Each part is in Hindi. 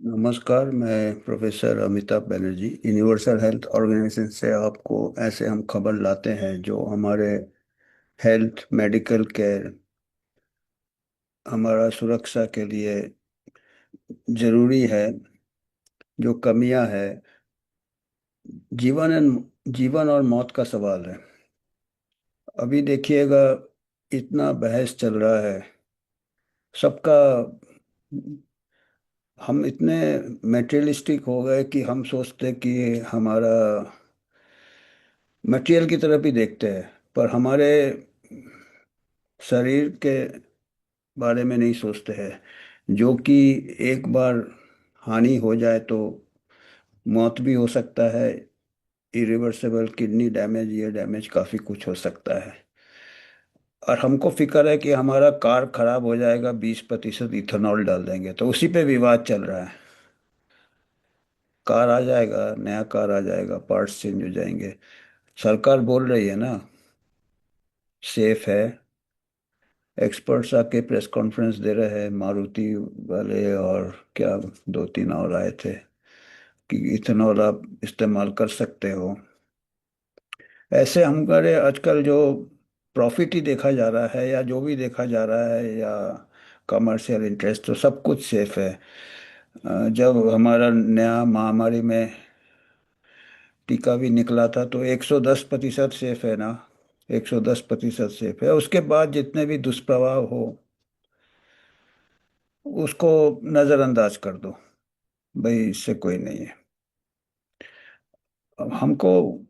नमस्कार। मैं professor Amitabh Banerjee universal health organization से आपको ऐसे हम खबर लाते हैं जो हमारे हेल्थ मेडिकल केयर हमारा सुरक्षा के लिए जरूरी है। जो कमियां है, जीवन और मौत का सवाल है। अभी देखिएगा, इतना बहस चल रहा है सबका। हम इतने मेटेरियलिस्टिक हो गए कि हम सोचते कि हमारा मटेरियल की तरफ ही देखते हैं, पर हमारे शरीर के बारे में नहीं सोचते हैं। जो कि एक बार हानि हो जाए तो मौत भी हो सकता है। इरिवर्सिबल किडनी डैमेज, ये डैमेज काफ़ी कुछ हो सकता है। और हमको फिक्र है कि हमारा कार खराब हो जाएगा, 20% इथेनॉल डाल देंगे, तो उसी पे विवाद चल रहा है। कार आ जाएगा, नया कार आ जाएगा, पार्ट्स चेंज हो जाएंगे। सरकार बोल रही है ना, सेफ है। एक्सपर्ट्स आके प्रेस कॉन्फ्रेंस दे रहे हैं, मारुति वाले और क्या, दो तीन और आए थे, कि इथेनॉल आप इस्तेमाल कर सकते हो। ऐसे हमारे आजकल जो प्रॉफिट ही देखा जा रहा है, या जो भी देखा जा रहा है, या कमर्शियल इंटरेस्ट, तो सब कुछ सेफ है। जब हमारा नया महामारी में टीका भी निकला था तो 110% सेफ है ना। 110% सेफ है। उसके बाद जितने भी दुष्प्रभाव हो उसको नज़रअंदाज कर दो, भाई इससे कोई नहीं है। अब हमको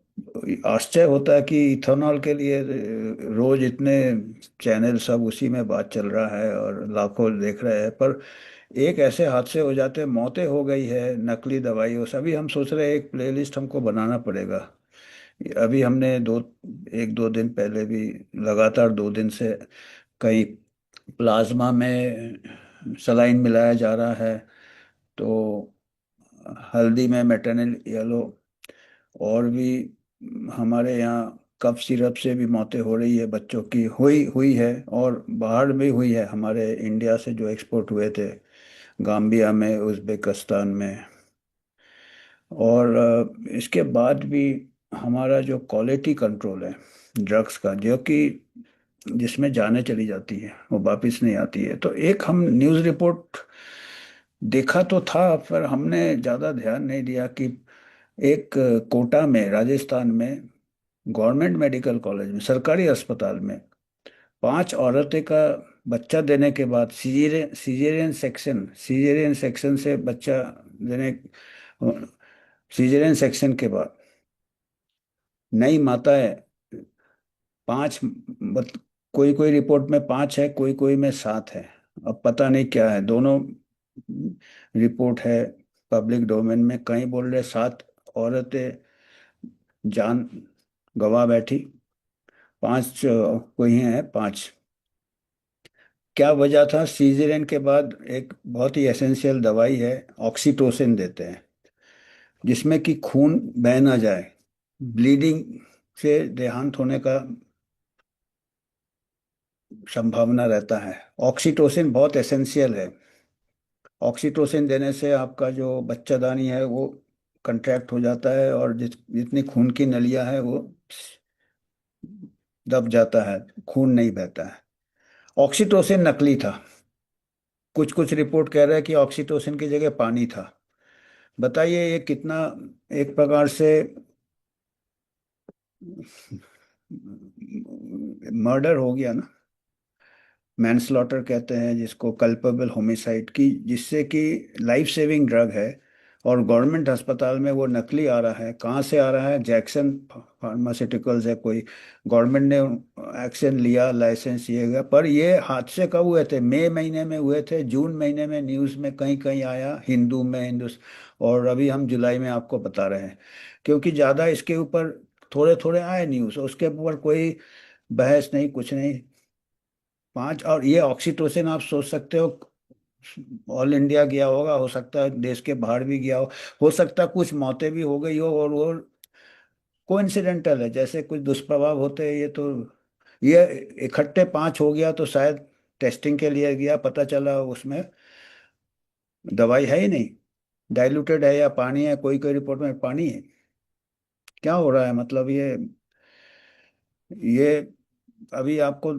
आश्चर्य होता है कि इथेनॉल के लिए रोज इतने चैनल सब उसी में बात चल रहा है और लाखों देख रहे हैं, पर एक ऐसे हादसे हो जाते हैं, मौतें हो गई है नकली दवाइयों से। अभी हम सोच रहे हैं एक प्लेलिस्ट हमको बनाना पड़ेगा। अभी हमने एक दो दिन पहले भी लगातार 2 दिन से कहीं प्लाज्मा में सलाइन मिलाया जा रहा है, तो हल्दी में मेटर्नल येलो, और भी हमारे यहाँ कफ सिरप से भी मौतें हो रही है बच्चों की, हुई हुई है। और बाहर भी हुई है, हमारे इंडिया से जो एक्सपोर्ट हुए थे, गाम्बिया में, उज़्बेकिस्तान में। और इसके बाद भी हमारा जो क्वालिटी कंट्रोल है ड्रग्स का, जो कि जिसमें जानें चली जाती है वो वापस नहीं आती है। तो एक हम न्यूज़ रिपोर्ट देखा तो था, पर हमने ज़्यादा ध्यान नहीं दिया कि एक कोटा में, राजस्थान में, गवर्नमेंट मेडिकल कॉलेज में, सरकारी अस्पताल में 5 औरतें का बच्चा देने के बाद, सीजेरियन सेक्शन से बच्चा देने, सीजेरियन सेक्शन के बाद नई माताएं, 5, कोई कोई रिपोर्ट में 5 है, कोई कोई में 7 है। अब पता नहीं क्या है, दोनों रिपोर्ट है पब्लिक डोमेन में। कहीं बोल रहे 7 औरतें जान गंवा बैठी, 5 कोई हैं 5। क्या वजह था? सीजरियन के बाद एक बहुत ही एसेंशियल दवाई है, ऑक्सीटोसिन देते हैं, जिसमें कि खून बह ना जाए, ब्लीडिंग से देहांत होने का संभावना रहता है। ऑक्सीटोसिन बहुत एसेंशियल है। ऑक्सीटोसिन देने से आपका जो बच्चादानी है वो कंट्रैक्ट हो जाता है, और जितनी खून की नलियां है वो दब जाता है, खून नहीं बहता है। ऑक्सीटोसिन नकली था। कुछ कुछ रिपोर्ट कह रहे हैं कि ऑक्सीटोसिन की जगह पानी था। बताइए ये कितना एक प्रकार से मर्डर हो गया ना। मैनस्लॉटर कहते हैं जिसको, कल्पेबल होमिसाइड की, जिससे कि लाइफ सेविंग ड्रग है, और गवर्नमेंट अस्पताल में वो नकली आ रहा है। कहाँ से आ रहा है? जैक्सन फार्मास्यूटिकल्स है कोई, गवर्नमेंट ने एक्शन लिया, लाइसेंस दिए गया। पर ये हादसे कब हुए थे? मई महीने में हुए थे, जून महीने में न्यूज़ में कहीं कहीं आया, हिंदू में, हिंदू। और अभी हम जुलाई में आपको बता रहे हैं, क्योंकि ज़्यादा इसके ऊपर थोड़े थोड़े आए न्यूज़, उसके ऊपर कोई बहस नहीं, कुछ नहीं। 5, और ये ऑक्सीटोसिन आप सोच सकते हो ऑल इंडिया गया होगा, हो सकता है देश के बाहर भी गया हो सकता है कुछ मौतें भी हो गई हो, और वो कोइंसिडेंटल है, जैसे कुछ दुष्प्रभाव होते हैं। ये तो, ये इकट्ठे 5 हो गया तो शायद टेस्टिंग के लिए गया, पता चला उसमें दवाई है ही नहीं। डाइल्यूटेड है या पानी है, कोई कोई रिपोर्ट में पानी है। क्या हो रहा है मतलब ये अभी आपको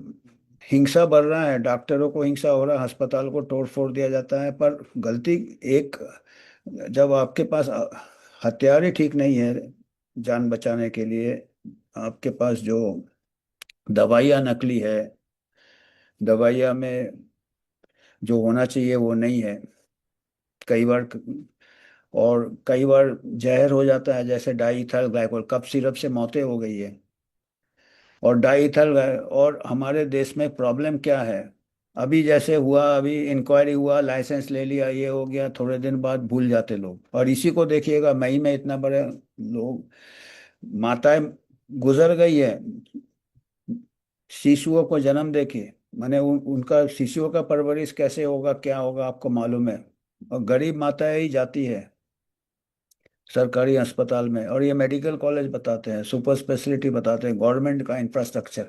हिंसा बढ़ रहा है, डॉक्टरों को हिंसा हो रहा है, अस्पताल को तोड़ फोड़ दिया जाता है, पर गलती एक, जब आपके पास हथियार ही ठीक नहीं है जान बचाने के लिए, आपके पास जो दवाइयाँ नकली है, दवाइयाँ में जो होना चाहिए वो नहीं है कई बार, और कई बार जहर हो जाता है, जैसे डाईइथाइल ग्लाइकोल, कफ सिरप से मौतें हो गई है। और और हमारे देश में प्रॉब्लम क्या है, अभी जैसे हुआ, अभी इंक्वायरी हुआ, लाइसेंस ले लिया, ये हो गया, थोड़े दिन बाद भूल जाते लोग। और इसी को देखिएगा, मई में इतना बड़े लोग, माताएं गुजर गई है शिशुओं को जन्म देके, माने उनका शिशुओं का परवरिश कैसे होगा, क्या होगा, आपको मालूम है। और गरीब माताएं ही जाती है सरकारी अस्पताल में, और ये मेडिकल कॉलेज बताते हैं, सुपर स्पेशलिटी बताते हैं, गवर्नमेंट का इंफ्रास्ट्रक्चर।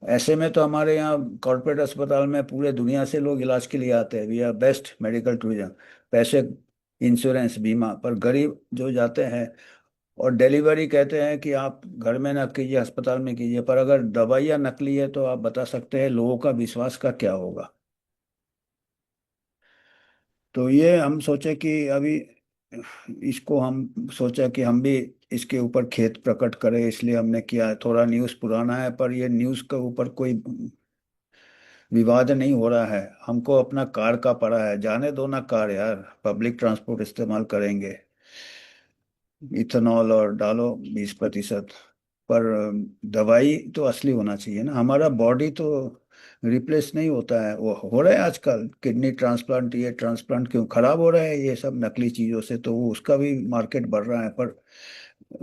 ऐसे में तो हमारे यहाँ कॉर्पोरेट अस्पताल में पूरे दुनिया से लोग इलाज के लिए आते हैं, we are best medical tourism, पैसे, इंश्योरेंस, बीमा। पर गरीब जो जाते हैं, और डिलीवरी कहते हैं कि आप घर में ना कीजिए, अस्पताल में कीजिए, पर अगर दवाइयाँ नकली है तो आप बता सकते हैं लोगों का विश्वास का क्या होगा। तो ये हम सोचे कि अभी इसको हम सोचा कि हम भी इसके ऊपर खेद प्रकट करें, इसलिए हमने किया है। थोड़ा न्यूज़ पुराना है, पर ये न्यूज़ के ऊपर कोई विवाद नहीं हो रहा है। हमको अपना कार का पड़ा है, जाने दो ना कार यार, पब्लिक ट्रांसपोर्ट इस्तेमाल करेंगे, इथेनॉल और डालो 20%। पर दवाई तो असली होना चाहिए ना, हमारा बॉडी तो रिप्लेस नहीं होता है। वो हो रहा है आजकल किडनी ट्रांसप्लांट, ये ट्रांसप्लांट क्यों खराब हो रहा है ये सब नकली चीज़ों से, तो वो उसका भी मार्केट बढ़ रहा है, पर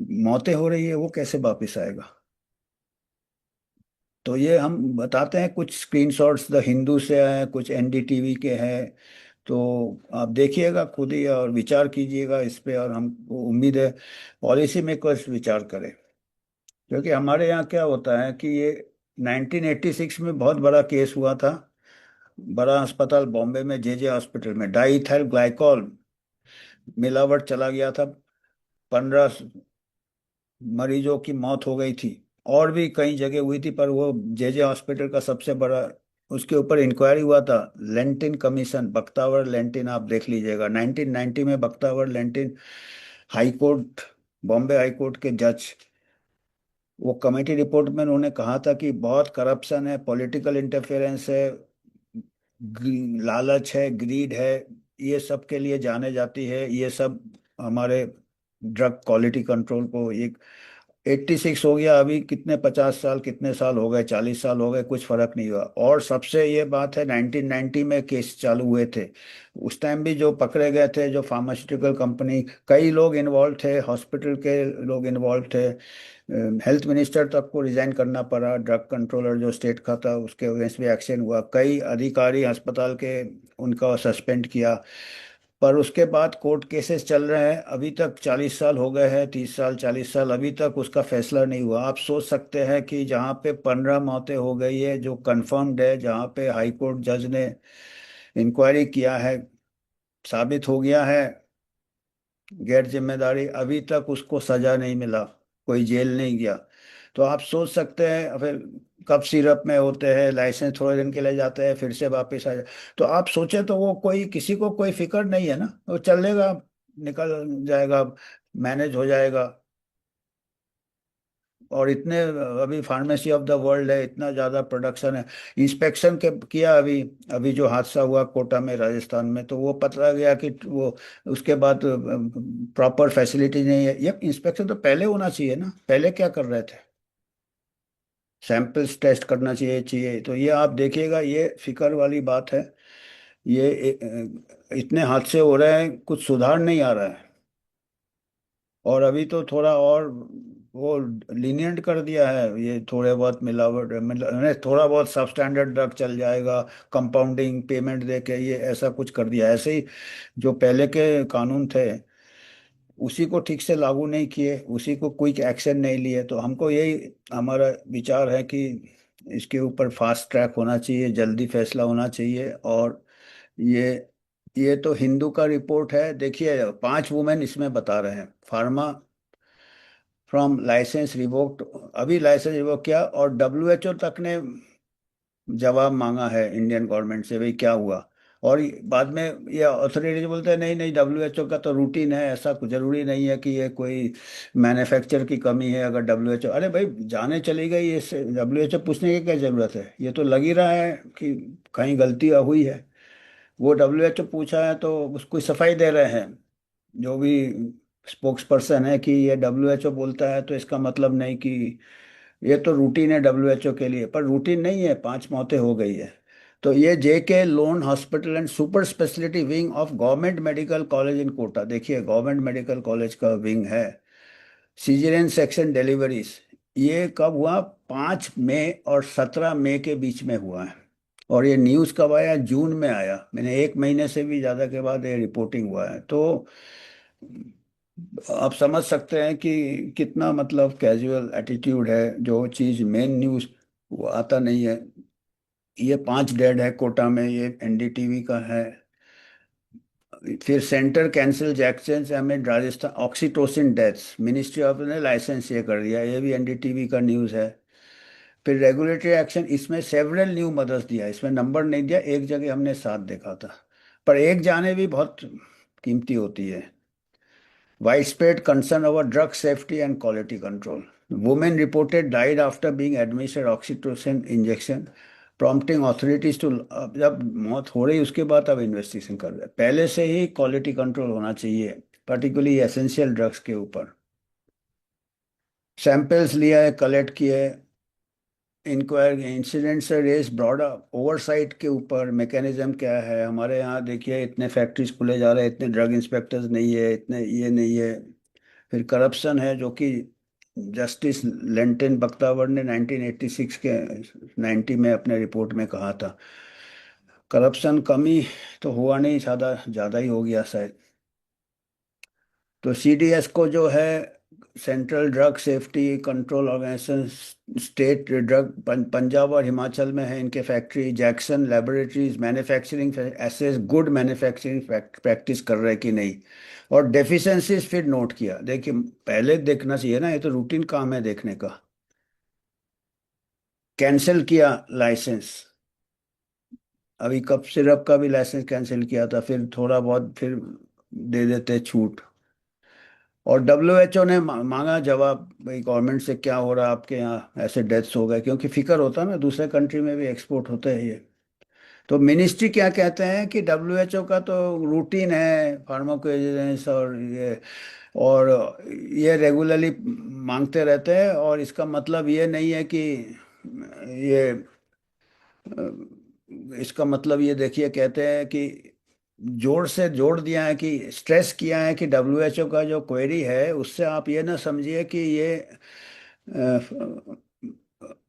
मौतें हो रही है, वो कैसे वापिस आएगा। तो ये हम बताते हैं, कुछ स्क्रीनशॉट्स द हिंदू से हैं, कुछ एनडीटीवी के हैं। तो आप देखिएगा खुद ही और विचार कीजिएगा इस पे, और हमको उम्मीद है पॉलिसी मेकर्स विचार करें। क्योंकि हमारे यहाँ क्या होता है कि ये 1986 में बहुत बड़ा केस हुआ था, बड़ा अस्पताल बॉम्बे में, जे हॉस्पिटल में डाईइथाइल ग्लाइकॉल मिलावट चला गया था, 15 मरीजों की मौत हो गई थी। और भी कई जगह हुई थी, पर वो जे हॉस्पिटल का सबसे बड़ा, उसके ऊपर इंक्वायरी हुआ था। लेंटिन कमीशन, बख्तावर लेंटिन, आप देख लीजिएगा, 1990 में Bakhtawar Lentin high court, Bombay high court के जज, वो कमेटी रिपोर्ट में उन्होंने कहा था कि बहुत करप्शन है, पॉलिटिकल इंटरफेरेंस है, लालच है, ग्रीड है, ये सब के लिए जाने जाती है ये सब। हमारे ड्रग क्वालिटी कंट्रोल को एक 86 हो गया, अभी कितने 50 साल, कितने साल हो गए, 40 साल हो गए, कुछ फर्क नहीं हुआ। और सबसे ये बात है, 1990 में केस चालू हुए थे, उस टाइम भी जो पकड़े गए थे, जो फार्मास्यूटिकल कंपनी, कई लोग इन्वॉल्व थे, हॉस्पिटल के लोग इन्वॉल्व थे, हेल्थ मिनिस्टर तक को रिजाइन करना पड़ा, ड्रग कंट्रोलर जो स्टेट का था उसके अगेंस्ट भी एक्शन हुआ, कई अधिकारी अस्पताल के उनका सस्पेंड किया। पर उसके बाद कोर्ट केसेस चल रहे हैं, अभी तक 40 साल हो गए हैं, 30 साल, 40 साल, अभी तक उसका फैसला नहीं हुआ। आप सोच सकते हैं कि जहाँ पे 15 मौतें हो गई है, जो कंफर्म्ड है, जहाँ पे हाई कोर्ट जज ने इंक्वायरी किया है, साबित हो गया है गैर जिम्मेदारी, अभी तक उसको सजा नहीं मिला, कोई जेल नहीं गया। तो आप सोच सकते हैं फिर, कब सिरप में होते हैं, लाइसेंस थोड़े दिन के लिए जाते हैं, फिर से वापस आ जाए। तो आप सोचे तो वो कोई, किसी को कोई फिक्र नहीं है ना, वो चलेगा, निकल जाएगा, मैनेज हो जाएगा। और इतने, अभी फार्मेसी ऑफ द वर्ल्ड है, इतना ज़्यादा प्रोडक्शन है। इंस्पेक्शन के किया अभी, अभी जो हादसा हुआ कोटा में, राजस्थान में, तो वो पता गया कि वो, उसके बाद प्रॉपर फैसिलिटी नहीं है। ये इंस्पेक्शन तो पहले होना चाहिए ना, पहले क्या कर रहे थे, सैंपल्स टेस्ट करना चाहिए चाहिए। तो ये आप देखिएगा, ये फिक्र वाली बात है। ये इतने हादसे हो रहे हैं, कुछ सुधार नहीं आ रहा है। और अभी तो थोड़ा और वो लीनियंट कर दिया है, ये थोड़े बहुत मिलावट, मतलब थोड़ा बहुत सब स्टैंडर्ड ड्रग चल जाएगा, कंपाउंडिंग पेमेंट दे के, ये ऐसा कुछ कर दिया। ऐसे ही जो पहले के कानून थे उसी को ठीक से लागू नहीं किए, उसी को क्विक एक्शन नहीं लिए। तो हमको यही, हमारा विचार है कि इसके ऊपर फास्ट ट्रैक होना चाहिए, जल्दी फैसला होना चाहिए। और ये ये तो हिंदू का रिपोर्ट है, देखिए 5 वुमेन इसमें बता रहे हैं, फार्मा फ्रॉम लाइसेंस रिवोक्ड, अभी लाइसेंस रिवोक किया, और डब्ल्यूएचओ तक ने जवाब मांगा है इंडियन गवर्नमेंट से, भाई क्या हुआ। और बाद में ये अथॉरिटी बोलते हैं नहीं नहीं, डब्ल्यूएचओ का तो रूटीन है, ऐसा कुछ जरूरी नहीं है कि ये कोई मैन्युफैक्चर की कमी है। अगर डब्ल्यूएचओ, अरे भाई जाने चली गई, ये डब्ल्यूएचओ पूछने की क्या जरूरत है, ये तो लग ही रहा है कि कहीं गलती हुई है। वो डब्ल्यूएचओ पूछा है तो उसको सफाई दे रहे हैं जो भी स्पोक्स पर्सन है, कि ये डब्ल्यूएचओ बोलता है तो इसका मतलब नहीं कि ये तो रूटीन है डब्ल्यूएचओ के लिए, पर रूटीन नहीं है, 5 मौतें हो गई है। तो ये JK Lon hospital and super speciality wing of government medical college in Kota, देखिए गवर्नमेंट मेडिकल कॉलेज का विंग है, सीजरियन सेक्शन डिलीवरीज, ये कब हुआ, 5 मई और 17 मई के बीच में हुआ है। और ये न्यूज़ कब आया, जून में आया, मैंने 1 महीने से भी ज़्यादा के बाद ये रिपोर्टिंग हुआ है। तो आप समझ सकते हैं कि कितना मतलब कैजुअल एटीट्यूड है, जो चीज़ मेन न्यूज़ वो आता नहीं है। ये 5 डेड है कोटा में, ये एनडीटीवी का है। फिर centre cancel Jackson amid Rajasthan oxytocin deaths, ministry of ने लाइसेंस ये कर दिया, ये भी एनडीटीवी का न्यूज़ है। फिर रेगुलेटरी एक्शन, इसमें सेवरल न्यू मदर्स दिया, इसमें नंबर नहीं दिया, एक जगह हमने 7 देखा था, पर एक जाने भी बहुत कीमती होती है। Widespread concern over drug safety and quality control. Women reported died after being administered oxytocin injection, prompting authorities to, अब जब मौत हो रही उसके बाद अब इन्वेस्टिगेशन कर रहे हैं, पहले से ही क्वालिटी कंट्रोल होना चाहिए, पर्टिकुलरली एसेंशियल ड्रग्स के ऊपर। सैंपल्स लिया है, कलेक्ट किए, इंक्वायरी इंसिडेंट से रेस ब्रॉडर ओवरसाइट के ऊपर मैकेनिज्म क्या है। हमारे यहाँ देखिए इतने फैक्ट्रीज खुले जा रहे हैं, इतने ड्रग इंस्पेक्टर्स नहीं है, इतने ये नहीं है। फिर करप्शन है, जो कि जस्टिस लेंटिन बख्तावर ने 1986 के 90 में अपने रिपोर्ट में कहा था। करप्शन कमी तो हुआ नहीं, ज़्यादा ज़्यादा ही हो गया शायद। तो सीडीएस को जो है, central drug safety control organization, state drug Punjab और हिमाचल में है इनके factory, Jackson laboratories manufacturing assess good manufacturing practice कर रहे हैं कि नहीं, और डेफिशिएंसीज फिर नोट किया। देखिए पहले देखना चाहिए ना, ये तो रूटीन काम है देखने का। कैंसिल किया लाइसेंस, अभी कप सिरप का भी लाइसेंस कैंसिल किया था, फिर थोड़ा बहुत फिर दे देते छूट। और डब्ल्यूएचओ ने मांगा जवाब, भाई गवर्नमेंट से क्या हो रहा है आपके यहाँ, ऐसे डेथ्स हो गए, क्योंकि फिक्र होता है ना, दूसरे कंट्री में भी एक्सपोर्ट होते हैं ये। तो मिनिस्ट्री क्या कहते हैं कि डब्ल्यूएचओ का तो रूटीन है फार्माकोविजिलेंस, और ये रेगुलरली मांगते रहते हैं, और इसका मतलब ये नहीं है कि ये, इसका मतलब ये देखिए कहते हैं कि जोर से जोड़ दिया है, कि स्ट्रेस किया है कि डब्ल्यूएचओ का जो क्वेरी है उससे आप ये ना समझिए कि ये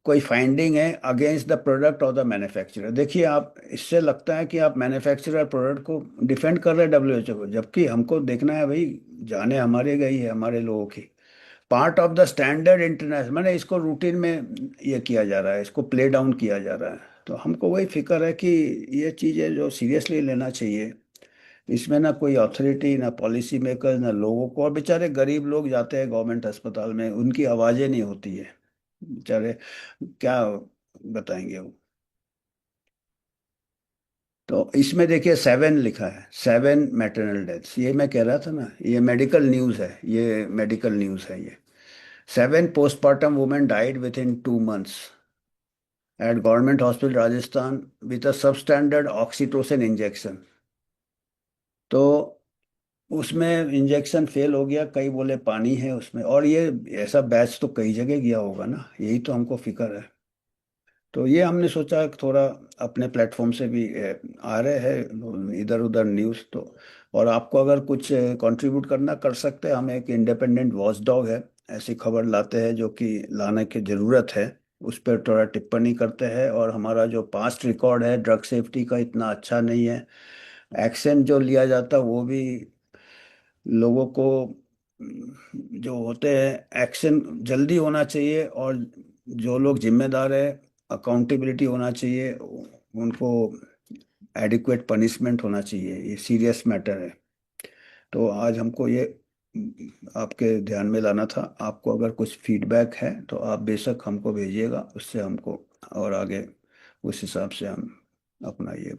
कोई फाइंडिंग है अगेंस्ट द प्रोडक्ट और द मैन्युफैक्चरर। देखिए आप, इससे लगता है कि आप मैन्युफैक्चरर प्रोडक्ट को डिफेंड कर रहे हैं डब्ल्यूएचओ को, जबकि हमको देखना है भाई, जाने हमारे गई है, हमारे लोगों की। Part of the standard international, मैंने इसको रूटीन में ये किया जा रहा है, इसको प्ले डाउन किया जा रहा है। तो हमको वही फिक्र है कि ये चीज़ें जो सीरियसली लेना चाहिए, इसमें ना कोई अथॉरिटी, ना पॉलिसी मेकर, ना लोगों को, और बेचारे गरीब लोग जाते हैं गवर्नमेंट अस्पताल में, उनकी आवाज़ें नहीं होती है बेचारे, क्या बताएंगे वो। तो इसमें देखिए 7 लिखा है, 7 मैटरनल डेथ्स, ये मैं कह रहा था ना, ये मेडिकल न्यूज़ है, ये मेडिकल न्यूज़ है ये। 7 postpartum women died within 2 months at Government Hospital Rajasthan with a substandard oxytocin injection। तो उसमें इंजेक्शन फेल हो गया, कई बोले पानी है उसमें, और ये ऐसा बैच तो कई जगह गया होगा ना, यही तो हमको फिक्र है। तो ये हमने सोचा कि थोड़ा अपने प्लेटफॉर्म से भी आ रहे हैं इधर उधर न्यूज़ तो, और आपको अगर कुछ कंट्रीब्यूट करना कर सकते हैं, हम एक इंडिपेंडेंट वॉच डॉग है, ऐसी खबर लाते हैं जो कि लाने की ज़रूरत है, उस पर थोड़ा टिप्पणी करते हैं। और हमारा जो पास्ट रिकॉर्ड है ड्रग सेफ्टी का इतना अच्छा नहीं है, एक्शन जो लिया जाता वो भी लोगों को जो होते हैं एक्शन जल्दी होना चाहिए, और जो लोग जिम्मेदार है अकाउंटेबिलिटी होना चाहिए उनको, एडिक्वेट पनिशमेंट होना चाहिए, ये सीरियस मैटर है। तो आज हमको ये आपके ध्यान में लाना था। आपको अगर कुछ फीडबैक है तो आप बेशक हमको भेजिएगा, उससे हमको और आगे उस हिसाब से हम अपना ये